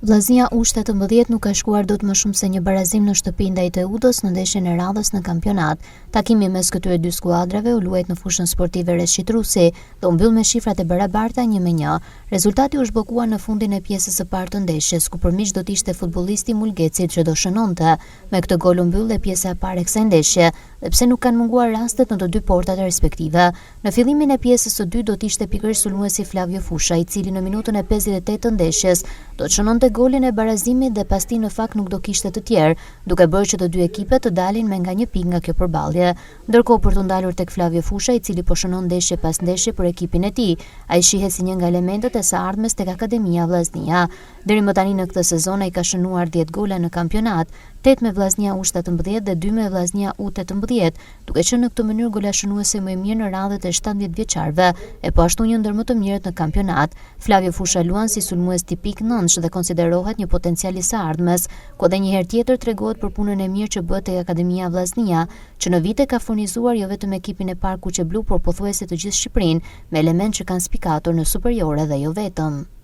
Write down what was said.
Vllaznia U17 nuk ka shkuar dot më shumë se një barazim në shtëpi ndaj Teudës në ndeshjen e radhës në kampionat. Takimi mes këtyre dy skuadrave u luajt në fushën sportive rreth Shqipërusi dhe u mbyll me shifrat e barabarta 1-1. Rezultati u zhbokua në fundin e pjesës së parë të ndeshjes, ku përmiq do të ishte futbollisti Mulgeci që do shënonte. Me këtë gol u mbyll dhe pjesa e parë e kësaj ndeshje, dhe pse nuk kanë munguar rastet në të dy portat respektive. Në fillimin e pjesës së dytë do të ishte pikërisht sulmuesi Flavio Fusha, i cili në minutën e 58 të ndeshjes do të shënonte golin e barazimit dhe pastaj në fakt nuk do kishte të tjerë, duke bërë që të dy ekipet të dalin me nga 1 pikë nga kjo përballje. Ndërkohë për të ndalur tek Flavio Fusha, i cili po shënon ndeshje pas ndeshje për ekipin e tij, ai shihet si një nga elementët e së ardhmes tek Akademia Vllaznia. Deri më tani në këtë sezon ai ka shënuar 10 gola në kampionat, 8 me Vllaznia U17 dhe 2 me Vllaznia U18, duke qenë në këtë mënyrë golashënuese më i mirë në radhët e 17 vjeçarëve, e po ashtu një ndër më të mirët në kampionat. Flavio Fusha luan si sulmues tipik nënsh dhe konsiderohet një potencial i së ardhmes, ku edhe një herë tjetër tregohet për punën e mirë që bëhet tek Akademia Vllaznia, që në vite ka furnizuar jo vetëm ekipin e parë kuqe blu, por pothuajse të gjithë Shqipërinë me elementë që kanë spikatur në superiore dhe jo vetëm.